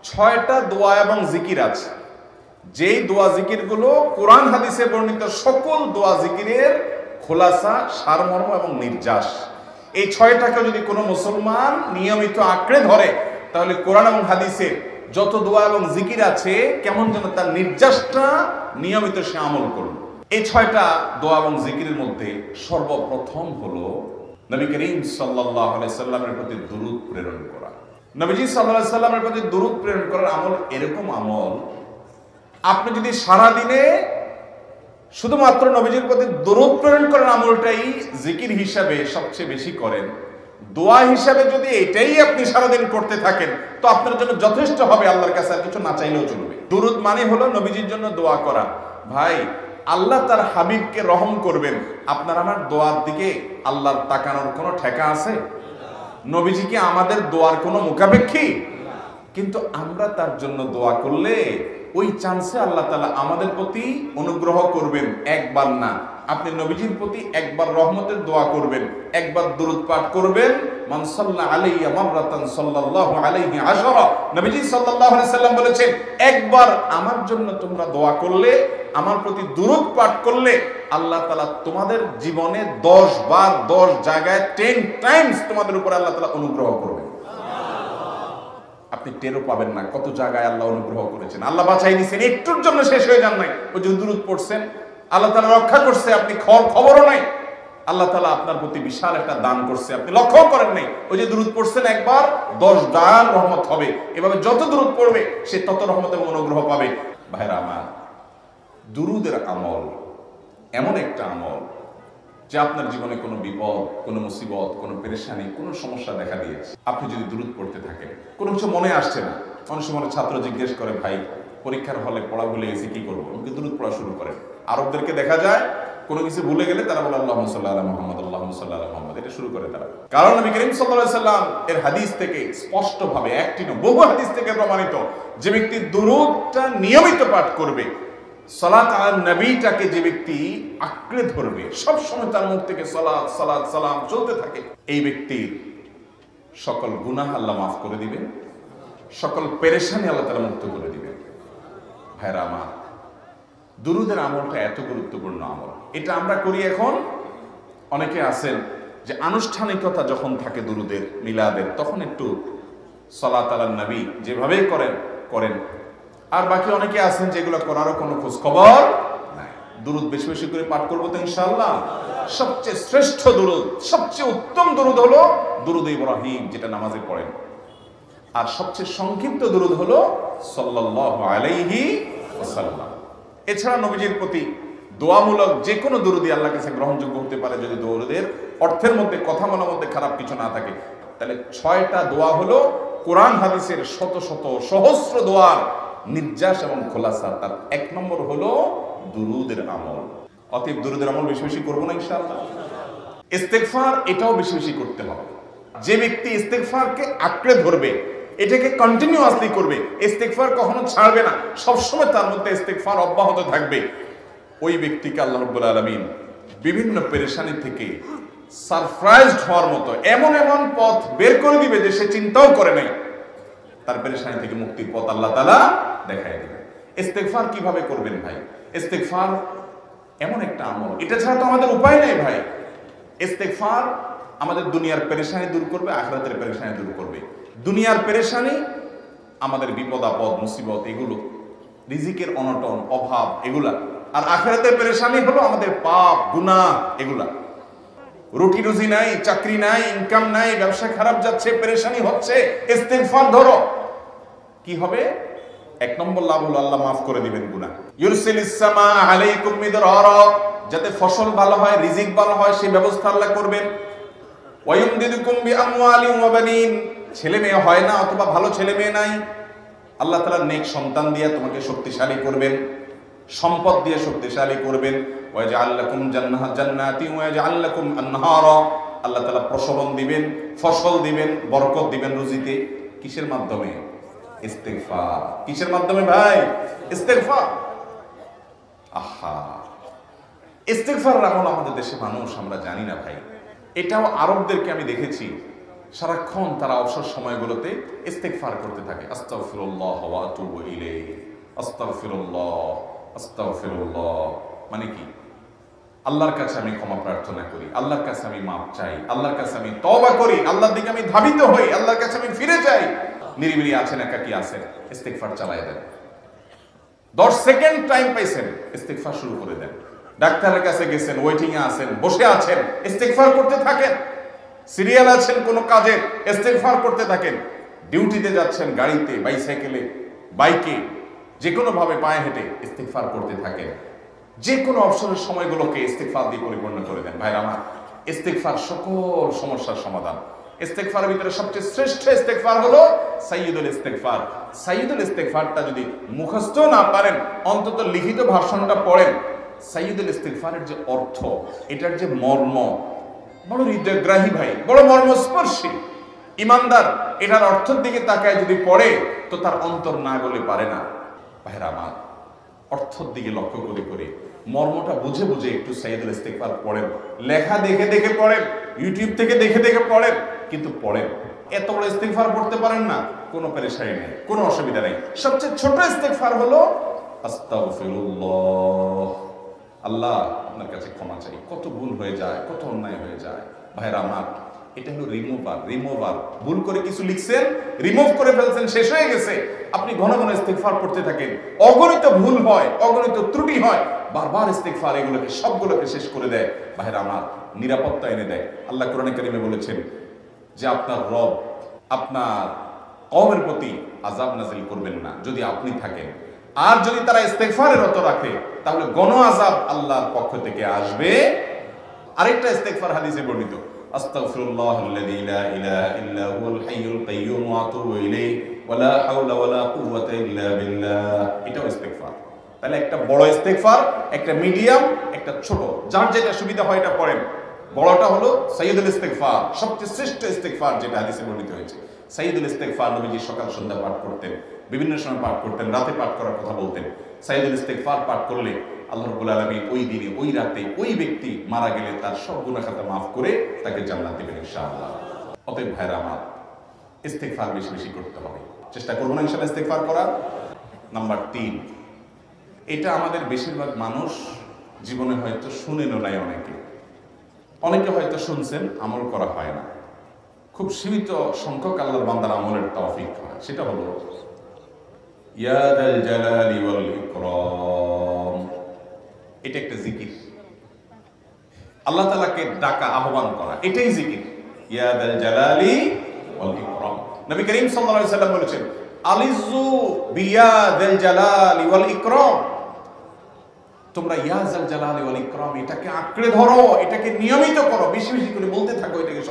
ছয়টা দোয়া এবং জিকির আছে, যেই দোয়া জিকিরগুলো কোরআন হাদিসে বর্ণিত সকল দোয়া জিকিরের খোলাসা, সারমর্ম এবং নির্যাস। এই ছয়টাকে যদি কোনো মুসলমান নিয়মিত আঁকড়ে ধরে, তাহলে কোরআন এবং হাদিসের যত দোয়া এবং জিকির আছে কেমন যেন তার নির্যাসটা নিয়মিত সে আমল করল। এই ছয়টা দোয়া এবং জিকিরের মধ্যে সর্বপ্রথম হলো নবী করিম সাল্লাল্লাহু আলাইহি সাল্লামের প্রতি দুরূদ প্রেরণ করা। নবীজি সাল্লাল্লাহু আলাইহি সাল্লামের প্রতি দুরূদ প্রেরণ করার আমল এরকম আমল, আপনি যদি সারা দিনে শুধুমাত্র নবীজির প্রতি দুরূদ প্রেরণ করার আমলটাই জিকির হিসাবে সবচেয়ে বেশি করেন, দোয়া হিসাবে যদি এটাই আপনি সারাদিন করতে থাকেন, তো আপনার জন্য যথেষ্ট হবে, আল্লাহর কাছে আর কিছু না চাইলেও চলবে। দুরূদ মানে হলো নবীজির জন্য দোয়া করা। ভাই, আল্লাহ তার হাবিবকে রহম করবেন, আপনার আমার দোয়ার দিকে আল্লাহর তাকানোর কোনো ঠেকা আছে? নবীজি কি আমাদের দোয়ার কোনো মুখাপেক্ষী? কিন্তু আমরা তার জন্য দোয়া করলে ওই চান্সে আল্লাহ তাআলা আমাদের প্রতি অনুগ্রহ করবেন। একবার না, আপনি নবীজির প্রতি একবার রহমতের দোয়া করবেন, একবার দুরূদ পাঠ করবেন। মান সাল্লা আলাইয়া মাররাতান সাল্লাল্লাহু আলাইহি আশরা, নবীজি সাল্লাল্লাহু আলাইহি সাল্লাম বলেছেন, একবার আমার জন্য তোমরা দোয়া করলে, আমার প্রতি দুরূদ পাঠ করলে, আল্লাহ তাআলা তোমাদের জীবনে 10 বার 10 জায়গায় 10 টাইমস তোমাদের উপর আল্লাহ তাআলা অনুগ্রহ করবেন। আপনি টেরও পাবেন না কত জায়গায় আল্লাহ অনুগ্রহ করেছেন। আল্লাহ বাঁচাই দিয়েছেন, একটুর জন্য শেষ হয়ে যান নাই। ওই যে দুরূদ পড়ছেন, আল্লাহ তাআলা রক্ষা করছে, আপনি খবরও নাই। আল্লাহ তাআলা আপনার প্রতি বিশাল একটা দান করছে, আপনি লক্ষ্য করেন নাই। ওই যে দুরূদ পড়ছেন একবার, 10 দান রহমত হবে। এভাবে যত দুরূদ পড়বে সে তত রহমত এবং অনুগ্রহ পাবে। ভাইরা আমার, দুরূদের আমল এমন একটা আমল যে আপনার জীবনে কোনো বিপদ, কোনো মুসিবত, কোনো পেরেশানি, কোনো সমস্যা দেখা দিয়েছে, আপনি যদি দুরূদ পড়তে থাকেন, কোনো কিছু মনে আসছে না, অনেক সময় ছাত্র জিজ্ঞেস করে, ভাই পরীক্ষার হলে পড়া ভুলে গেছি, কি করবো? আমাকে দুরূদ পড়া শুরু করেন। আরবদেরকে দেখা যায় কোনো কিছু ভুলে গেলে তারা বলে আল্লাহুম্মা সাল্লি আলা মুহাম্মদ, আল্লাহুম্মা সাল্লি আলা মুহাম্মদ, এটা শুরু করে তারা। কারণ নবী করিম সাল্লাল্লাহু আলাইহি সাল্লাম এর হাদিস থেকে স্পষ্টভাবে, একটি নয় বহু হাদিস থেকে প্রমাণিত, যে ব্যক্তি দুরূদটা নিয়মিত পাঠ করবে, সালাত আলা নবীটাকে যে ব্যক্তি আঁকড়ে ধরবে, সব সময় তার মুখ থেকে সালাত সালাত সালাম চলতে থাকে, এই ব্যক্তির সকল গুনাহ আল্লাহ মাফ করে দিবেন, সকল পেরেশানি আল্লাহ তাআলা মুক্ত করে দিবেন। ভাইরা আমার, দুরূদের আমলটা এত গুরুত্বপূর্ণ আমল। এটা আমরা করি এখন, অনেকে আছেন যে আনুষ্ঠানিকতা যখন থাকে দুরূদের, মিলাদের, তখন একটু সালাত আলা নবী যেভাবে করেন। আর বাকি অনেকে আছেন যেগুলো করারও কোনো খোঁজ খবর নাই। দুরূদ বেশি বেশি করে পাঠ করবো তো ইনশাআল্লাহ। সবচেয়ে শ্রেষ্ঠ দুরূদ, সবচেয়ে উত্তম দুরূদ হলো দুরূদ ইব্রাহিম, যেটা নামাজে পড়েন। আর সবচেয়ে সংক্ষিপ্ত দুরূদ হলো সাল্লাল্লাহু আলাইহি ওয়াসাল্লাম। এছাড়া নবীজির প্রতি দোয়ামূলক যে কোনো দুরূদই আল্লাহর কাছে গ্রহণযোগ্য হতে পারে, যদি দুরূদের অর্থের মধ্যে, কথা বলার মধ্যে খারাপ কিছু না থাকে। তাহলে 6টা দোয়া হলো কোরআন হাদিসের শত শত সহস্র দোয়ার নির্যাস এবং খোলাসা। তার 1 নম্বর হলো দুরূদের আমল। অতএব দুরূদের আমল বেশি বেশি করবো না ইনশাআল্লাহ। ইস্তেগফার, এটাও বেশি বেশি করতে হবে। যে ব্যক্তি ইস্তেগফারকে আঁকড়ে ধরবে, এটাকে কন্টিনিউয়াসলি করবে, ইস্তেগফার কখনো ছাড়বে না, সবসময় তার মধ্যে ইস্তেগফার অব্যাহত থাকবে, ওই ব্যক্তিকে আল্লাহ রাব্বুল আলামিন বিভিন্ন পেরেশানি থেকে সারপ্রাইজড হওয়ার মতো এমন এমন পথ বের করে দিবে যে সে চিন্তাও করে নাই। তার পেরেশানি থেকে মুক্তির পথ আল্লাহ তাআলা দেখায় দিবেন। ইস্তেগফার কিভাবে করবেন ভাই? ইস্তেগফার এমন একটা আমল, এটা ছাড়া তো আমাদের উপায় নেই ভাই। ইস্তেগফার আমাদের দুনিয়ার পেরেশানি দূর করবে, আখিরাতের পেরেশানি দূর করবে। দুনিয়ার পেরেশানি, আমাদের বিপদ আপদ মুসিবত, এগুলো, রিজিকের অনটন অভাব, এগুলা। আর আখিরাতের পেরেশানি হলো আমাদের পাপ গুনাহ, এগুলা। রুটি রুজি নাই, চাকরি নাই, ইনকাম নাই, ব্যবসা খারাপ যাচ্ছে, পেরেশানি হচ্ছে, ইস্তেগফার ধরো, কি হবে? 1 নম্বর লাভ হলো আল্লাহ মাফ করে দিবেন গুনাহ। ইউরসিলিস সামা আলাইকুম মিদরারা, যাতে ফসল ভালো হয়, রিজিক ভালো হয়, সেই ব্যবস্থা আল্লাহ করবেন। ওয়ায়ুমদিদুকুম বিআমওয়ালিন ওয়া বানিন, ছেলে মেয়ে হয় না অথবা ভালো ছেলে মেয়ে নাই, আল্লাহ তাআলা নেক সন্তান দিয়ে তোমাকে শক্তিশালী করবেন, সম্পদ দিয়ে শক্তিশালী করবেন। ওয়াজআল লাকুম জান্নাতিন ওয়াজআল লাকুম আনহারা, আল্লাহ তাআলা প্রসবন দিবেন, ফসল দিবেন, বরকত দিবেন রুজিতে। কিসের মাধ্যমে? ইস্তেগফার। কিসের মাধ্যমে ভাই? ইস্তেগফার। আহা, ইস্তেগফার আমল আমাদের দেশে মানুষ আমরা জানি না ভাই। এটাও আরবদেরকে আমি দেখেছি, সারাক্ষণ তারা অবসর সময়গুলোতে ইস্তেগফার করতে থাকে, আস্তাগফিরুল্লাহ ওয়া আতুবু ইলাইহি, আস্তাগফিরুল্লাহ, আস্তাগফিরুল্লাহ। মানে কি? আল্লাহর কাছে আমি ক্ষমা প্রার্থনা করি, আল্লাহর কাছে আমি মাপ চাই, আল্লাহর কাছে আমি তওবা করি, আল্লাহর দিকে আমি ধাবিত হই, আল্লাহর কাছে আমি ফিরে যাই। নিরিবিলি আছেন, একাকী আছেন, ইস্তেগফার চালায় দেন। 10 সেকেন্ড টাইম পাইছেন, ইস্তেগফার শুরু করে দেন। ডাক্তারের কাছে গেছেন, ওয়েটিং এ আছেন, বসে আছেন, ইস্তেগফার করতে থাকেন। সিরিয়াল আছেন কোনো কাজের, ইস্তেগফার করতে থাকেন। ডিউটিতে যাচ্ছেন, গাড়িতে, বাইসাইকেলে, বাইকে, যে কোনো ভাবে পায়ে হেঁটে ইস্তেগফার করতে থাকেন। যে কোনো অবসরের সময়গুলোকে ইস্তেগফার দিয়ে পরিপূর্ণ করে দেন। ভাইরা আমার, ইস্তেগফার সকল সমস্যার সমাধান। ইস্তেগফারের ভিতরে সবচেয়ে শ্রেষ্ঠ ইস্তেগফার হলো সাইয়্যিদুল ইস্তেগফার। সাইয়্যিদুল ইস্তেগফারটা যদি মুখস্থ না পারেন, অন্তত লিখিত ভাষণটা পড়েন। সাইয়্যিদুল ইস্তেগফারের যে অর্থ, এটার যে মর্ম, বড় হৃদয়গ্রাহী ভাই, বড় মর্মস্পর্শী। ইমানদার এটার অর্থের দিকে তাকায় যদি পড়ে, তো তার অন্তর না গলে পারে না। ভাইরা আমার, অর্থের দিকে লক্ষ্য করে করে, মর্মটা বুঝে বুঝে একটু সাইয়্যিদুল ইস্তেগফার পড়েন। লেখা দেখে দেখে পড়েন, ইউটিউব থেকে দেখে দেখে পড়েন, কিন্তু পড়েন। এত বড় ইস্তেগফার পড়তে পারেন না, কোনো পেরেশানি নেই, কোনো অসুবিধা নেই। সবচেয়ে ছোট ইস্তেগফার হলো আস্তাগফিরুল্লাহ। আল্লাহ, আপনার কাছে ক্ষমা চাই, কত ভুল হয়ে যায়, কত অন্যায় হয়ে যায়। ভাইরা আমার, এটা হলো রিমুভার। ভুল করে কিছু লিখছেন, রিমুভ করে ফেলছেন, শেষ হয়ে গেছে। আপনি ঘন ঘন ইস্তেগফার করতে থাকেন। অগণিত ভুল হয়, অগণিত ত্রুটি হয়, বারবার ইস্তেগফার এগুলোকে সবগুলোকে শেষ করে দেয়। ভাইরা আমার, নিরাপত্তা এনে দেয়। আল্লাহ কোরআনে কারিমে বলেছেন যে আপনার রব আপনার কওমের প্রতি আযাব নাযিল করবেন না যদি আপনি থাকেন। আর যদি তারা ইস্তেগফারে রত রাখে, তাহলে গণ আযাব আল্লাহর পক্ষ থেকে আসবে। আরেকটা ইস্তেগফার হাদিসে বর্ণিত, আস্তাগফিরুল্লাহাল্লাযী লা ইলাহা ইল্লা হুয়াল হাইয়ুল কাইয়্যুম ওয়া আতুবু ইলাইহি ওয়া লা হাওলা ওয়া লা কুওয়াতা ইল্লা বিল্লাহ। এটাও ইস্তেগফার। তাহলে একটা বড় ইস্তেগফার, একটা মিডিয়াম, একটা ছোট, যার যেটা সুবিধা হয় এটা পড়েন। বড়টা হলো সাইয়্যিদুল ইস্তেগফার, সবচেয়ে শ্রেষ্ঠ ইস্তেগফার, যেটা হাদিসে বর্ণিত হয়েছে। সাইয়্যিদুল ইস্তেগফার নবীজি সকাল সন্ধ্যা পাঠ করতেন, বিভিন্ন সময় পাঠ করতেন, রাতে পাঠ করার কথা বলতেন। সাইয়্যিদুল ইস্তেগফার পাঠ করলে আল্লাহ রাব্বুল আলামিন ওই দিনে, ওই রাতে, ওই ব্যক্তি মারা গেলে তার সব গুনাহ খাতা মাফ করে তাকে জান্নাত দিবেন ইনশাআল্লাহ। অতএব ভাইরা আমার, ইস্তেগফার বেশি বেশি করতে হবে। চেষ্টা করব না ইনশাআল্লাহ ইস্তেগফার করা। নাম্বার 3, এটা আমাদের বেশিরভাগ মানুষ জীবনে হয়তো শুনেনও নাই, অনেকে হয়তো শুনছেন, আমল করা হয় না। খুব সীমিত সংখ্যক আল্লাহর বান্দার আমলের তৌফিক হয়। সেটা হলো ইয়া যাল জালালি ওয়াল ইকরাম। এটা একটা জিকির, আল্লাহ তাআলাকে ডাকা, আহ্বান করা, এটাই জিকির। ইয়া যাল জালালি ওয়াল ইকরাম। নবী করিম সাল্লাল্লাহু আলাইহি ওয়াসাল্লাম বলেছেন, আলিযু বিয়া যাল জালালি ওয়াল ইকরাম। তোমরা ইয়া যাল জালালি ওয়াল ইকরাম, এটাকে আঁকড়ে ধরো, এটাকে নিয়মিত করো, বেশি বেশি করে বলতে থাকো এটাকে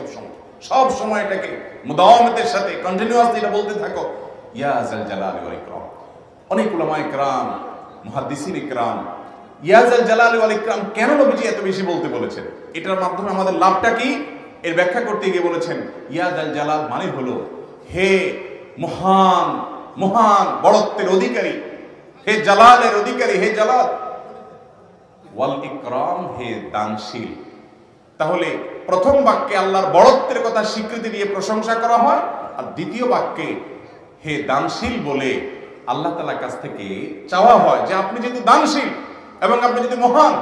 সব সময় এটাকে মুদাওয়ামাতের সাথে কন্টিনিউয়াসলি এটা বলতে থাকো, ইয়া যাল জালালি ওয়াল ইকরাম। অনেক উলামায়ে কেরাম, মুহাদ্দিসিন ইকরাম ইয়া যাল জালালি ওয়াল ইকরাম কেন নবীজি এত বেশি বলতে বলেছেন, এটার মাধ্যমে আমাদের লাভটা কি, এর ব্যাখ্যা করতে গিয়ে বলেছেন ইয়া যাল জালাল মানে হলো হে মহান, মহান বড়ত্বের অধিকারী, হে জালালের অধিকারী, হে জালাল, ওয়াল ইকরাম হে দানশীল। তাহলে প্রথম বাক্যে আল্লাহর বড়ত্বের কথা স্বীকৃতি দিয়ে প্রশংসা করা হয়, আর দ্বিতীয় বাক্যে হে দানশীল বলে আল্লাহ তাআলার কাছ থেকে চাওয়া হয় যে আপনি যেহেতু দানশীল এবং আপনি যদি মহান,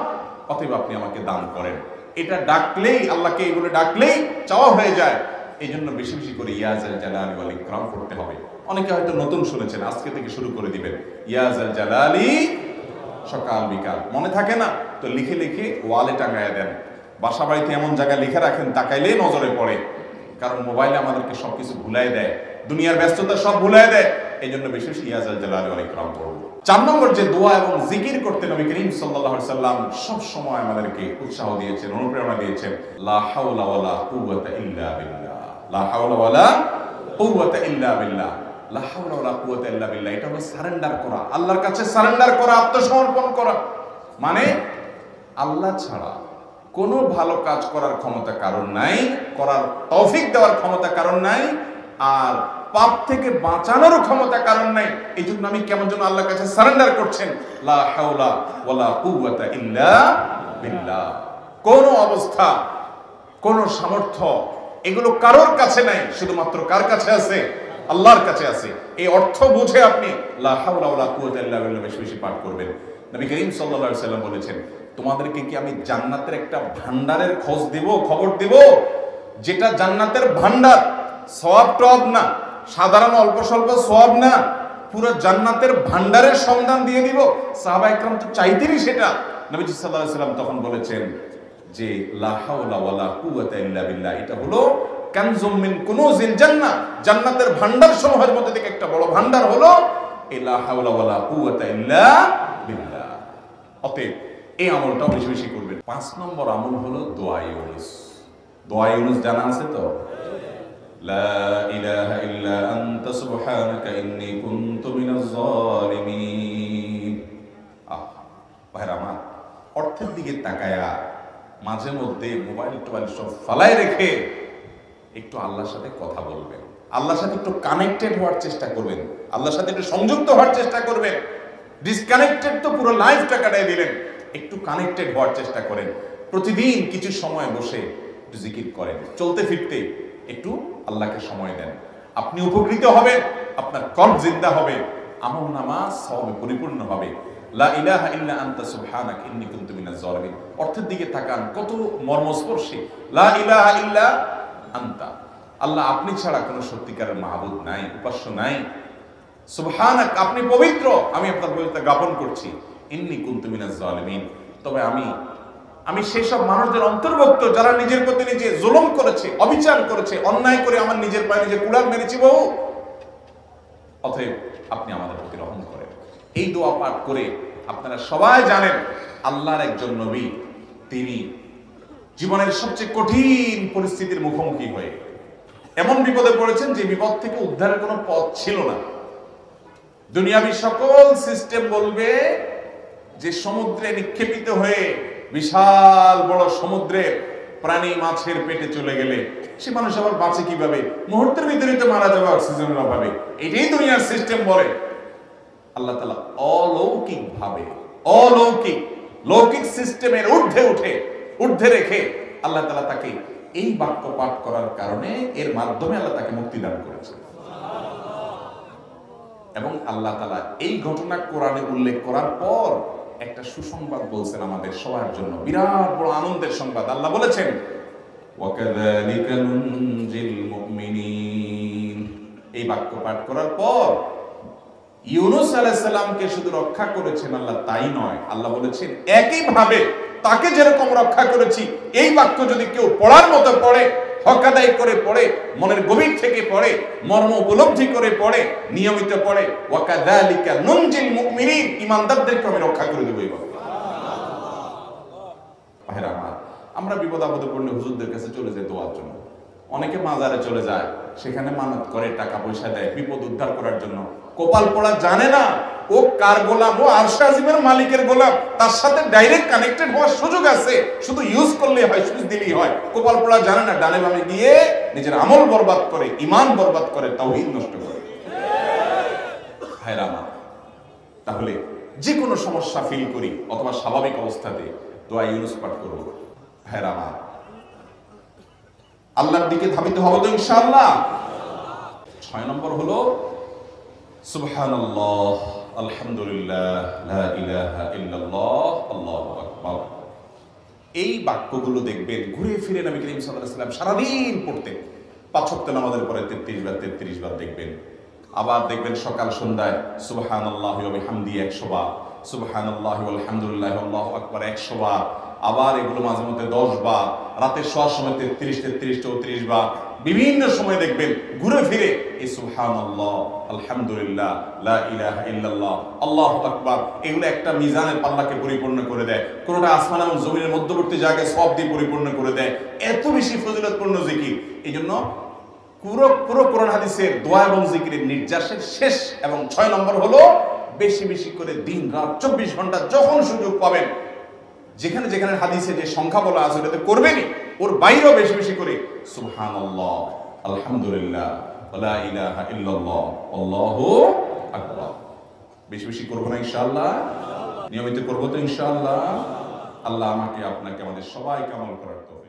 অতএব আপনি আমাকে দান করেন। এটা ডাকলেই, আল্লাহকে এই বলে ডাকলেই চাওয়া হয়ে যায়। এই জন্য বেশি বেশি করে ইয়া যাল জালালি ওয়াল ইকরাম করতে হবে। অনেকে হয়তো নতুন শুনেছেন, আজকে থেকে শুরু করে দিবেন ইয়া যাল জালালি, সকাল বিকাল, মনে থাকে না তো লিখে লিখে ওয়ালে টাঙায় দেন। বাসা বাড়িতে এমন জায়গায় লিখে রাখেন তাকাইলেই নজরে পড়ে, কারণ মোবাইলে আমাদেরকে সবকিছু ভুলাই দেয়, দুনিয়ার ব্যস্ততা সব ভুলাই দেয়। এই জন্য বেশি বেশি ইয়া যাল জালালি ওয়াল ইকরাম করব। 4 নম্বর যে দোয়া এবং জিকির করতে নবী করিম সাল্লাল্লাহু আলাইহি সাল্লাম সব সময় আমাদেরকে উৎসাহ দিয়েছেন, অনুপ্রেরণা দিয়েছেন, লা হাওলা ওয়ালা কুওয়াতা ইল্লা বিল্লাহ, লা হাওলা ওয়ালা কুওয়াতা ইল্লা বিল্লাহ, লা হাওলা ওয়ালা কুওয়াতা ইল্লা বিল্লাহ। এটা হলো সারেন্ডার করা, আল্লাহর কাছে সারেন্ডার করা, আত্মসমর্পণ করা। মানে আল্লাহ ছাড়া কোনো ভালো কাজ করার ক্ষমতা কারণ নাই, করার তৌফিক দেওয়ার ক্ষমতা কারণ নাই, আর পাপ থেকে বাঁচানোর ক্ষমতা কারণ নাই। এই জন্য আমি কেমন যেন আল্লাহর কাছে সারেন্ডার করছেন, লা হাওলা ওয়ালা কুওয়াতা ইল্লা বিল্লাহ। কোন অবস্থা, কোন সামর্থ্য, এগুলো কারোর কাছে নাই, শুধুমাত্র কার কাছে আছে? আল্লাহর কাছে আছে। এই অর্থ বুঝে আপনি লা হাওলা ওয়ালা কুওয়াতা ইল্লা বিল্লাহ বেশি বেশি পাঠ করবেন। নবী করিম সাল্লাল্লাহু আলাইহি সাল্লাম বলেছেন, তোমাদেরকে কি আমি জান্নাতের একটা ভান্ডারের খবর দিব, যেটা জান্নাতের ভান্ডার, সওয়াব টওয়াব না, সাধারণ অল্প স্বল্প সওয়াব না, পুরো জান্নাতের ভান্ডারের সন্ধান দিয়ে দিব। সাহাবায়ে কেরাম তো চাইতেনই সেটা। নবীজি সাল্লাল্লাহু আলাইহি সাল্লাম তখন বলেছেন যে লা হাওলা ওয়ালা কুওয়াতা ইল্লা বিল্লাহ, এটা হলো কানজুম মিন কুনুজিল জান্নাহ, জান্নাতের ভান্ডার সমূহের মধ্যে থেকে একটা বড় ভান্ডার হলো লা হাওলা ওয়ালা কুওয়াতা ইল্লা বিল্লাহ। অতএব এই আমলটা বেশি বেশি করবেন। 5 নম্বর আমল হলো দোয়া ইউনুস। দোয়া ইউনুস জানা আছে তো? লা ইলাহা ইল্লা আনতা সুবহানাকা ইন্নী কুনতু মিনাজ জালিমিন। ভাইরা আমার, অর্থের দিকে তাকায়া মাঝে মধ্যে মোবাইল টোবাইল সব ফালায় রেখে একটু আল্লাহর সাথে কথা বলবেন, আল্লাহর সাথে একটু কানেক্টেড হওয়ার চেষ্টা করবেন, আল্লাহর সাথে একটু সংযুক্ত হওয়ার চেষ্টা করবেন। ডিসকানেক্টেড তো পুরো লাইফটা কাটাই দিলেন, একটু কানেক্টেড হওয়ার চেষ্টা করেন। প্রতিদিন কিছু সময় বসে একটু জিকির করেন, চলতে ফিরতে একটু আল্লাহকে সময় দেন। আপনি উপকৃত হবেন, আপনার কল্ব জিন্দা হবে, আমল নামা সওয়াবে পরিপূর্ণ হবে। লা ইলাহা ইল্লা আনতা সুবহানাকা ইন্নী কুনতু মিনাজ জালিমিন। অর্থের দিকে তাকান, কত মর্মস্পর্শী। লা ইলাহা ইল্লা আনতা, আল্লাহ আপনি ছাড়া কোনো সত্যিকারের মাহবুদ নাই, উপাস্য নাই। সুবহানাক, আপনি পবিত্র, আমি আপনার পবিত্রতা জ্ঞাপন করছি। ইন্নী কুনতু মিনাজ জালিমিন, তবে আমি সেই সব মানুষদের অন্তর্ভুক্ত যারা নিজের প্রতি নিজে জুলুম করেছে, অবিচার করেছে, অন্যায় করে আমার নিজের পায়ে নিজে কুড়াল মেরেছি বহু। অতএব আপনি আমাদের প্রতি রহম করেন। এই দোয়া পাঠ করে আপনারা সবাই জানেন আল্লাহর একজন নবী, তিনি জীবনের সবচেয়ে কঠিন পরিস্থিতির মুখোমুখি হয়ে এমন বিপদে পড়েছেন যে বিপদ থেকে উদ্ধারের কোনো পথ ছিল না। দুনিয়াবি সকল সিস্টেম বলবে যে সমুদ্রে নিক্ষেপিত হয়ে বিশাল বড় সমুদ্রে প্রাণী মাছের পেটে চলে গেলে সে মানুষ আবার বাঁচে কিভাবে? মুহূর্তের ভিতরে তো মারা যাবে অক্সিজেনের অভাবে। এটাই দুনিয়ার সিস্টেম বলে। আল্লাহ তাআলা অলৌকিক ভাবে, লৌকিক সিস্টেমের ঊর্ধ্বে রেখে আল্লাহ তাআলা তাকে এই বাক্য পাঠ করার কারণে এর মাধ্যমে আল্লাহ তাকে মুক্তি দান করেছে। এবং আল্লাহ তাআলা এই ঘটনা কোরআনে উল্লেখ করার পর একটা সুসংবাদ বলছেন আমাদের সবার জন্য, বিরাট বড় আনন্দের সংবাদ। আল্লাহ বলেছেন ওয়াকাযালিকা নুনজিল মুমিনিন। এই বাক্য পাঠ করার পর ইউনূস আলাইহিস সালামকে শুধু রক্ষা করেছেন আল্লাহ তাই নয়, আল্লাহ বলেছেন একইভাবে তাকে যেরকম রক্ষা করেছি, এই বাক্য যদি কেউ পড়ার মতো পড়ে, হক আদায় করে পড়ে, মনের গভীর থেকে পড়ে, মর্ম উপলব্ধি করে পড়ে, নিয়মিত পড়ে, ওয়াকাযালিকা নুনজিল মুমিনিন, ঈমানদারদেরকে আমি রক্ষা করে দেব। ভাইরা আমার, আমরা বিপদ আপদে পড়লে হুজুরদের কাছে চলে যাই দোয়ার জন্য। অনেকে মাজারে চলে যায়, সেখানে মানত করে, টাকা পয়সা দেয় বিপদ উদ্ধার করার জন্য। কপাল পড়া জানে না ও কার গোলাম, ও আরশে আজিমের মালিকের গোলাম, তার সাথে ডাইরেক্ট কানেক্টেড হওয়ার সুযোগ আছে, শুধু ইউজ করলেই হয়, সুইচ দিলেই হয়। কপাল পড়া জানে না, ডানে বামে গিয়ে নিজের আমল বরবাদ করে, ঈমান বরবাদ করে, তাওহীদ নষ্ট করে। ভাইরা আমার, তাহলে যে কোনো সমস্যা ফিল করি অথবা স্বাভাবিক অবস্থাতে দোয়া ইউনুস পাঠ করব। ভাইরা আমার, আল্লাহর দিকে ধাবিত হব তো ইনশাআল্লাহ। 6 নম্বর হলো সুবহানাল্লাহ, আলহামদুলিল্লাহ, লা ইলাহা ইল্লাল্লাহ, আল্লাহু আকবার। এই বাক্যগুলো দেখবেন ঘুরে ফিরে নবী করিম সাল্লাল্লাহু আলাইহি ওয়াসাল্লাম সারাদিন পড়তেন। 5 ওয়াক্ত নামাজের পরে 33 বার দেখবেন। আবার দেখবেন সকাল সন্ধ্যায় সুবহানাল্লাহি ওয়া বিহামদিহি 100 বার, সুবহানাল্লাহি ওয়া আলহামদুলিল্লাহি আল্লাহু আকবার 100 বার। আবার এগুলো মাঝে মধ্যে 10 বার, রাতের শোয়ার সময় 33, 34 বার। বিভিন্ন সময় দেখবেন ঘুরে ফিরে এই সুবহানাল্লাহ, আলহামদুলিল্লাহ, লা ইলাহা ইল্লাল্লাহ, আল্লাহু আকবার, এগুলো একটা মিজানের পাল্লাকে পরিপূর্ণ করে দেয়। কোনটা আসমান এবং জমিনের মধ্যবর্তী জায়গায় সব দিয়ে পরিপূর্ণ করে দেয়। এত বেশি ফজিলতপূর্ণ জিকির। এইজন্য পুরো কোরআন হাদিসের দোয়া এবং জিকিরের নির্যাসের শেষ এবং 6 নম্বর হলো বেশি বেশি করে দিন রাত 24 ঘন্টা যখন সুযোগ পাবেন, যেখানে যেখানে হাদিসে যে সংখ্যা বলা আছে ওটাতে করবেনই, ওর বাইরেও বেশি বেশি করে সুবহানাল্লাহ, আলহামদুলিল্লাহ, লা ইলাহা ইল্লাল্লাহ, আল্লাহু আকবার বেশি বেশি করব না ইনশাআল্লাহ? নিয়মিত করব তো ইনশাআল্লাহ? আল্লাহ আমাকে আপনাকে আমাদের সবাইকে আমল করার তৌফিক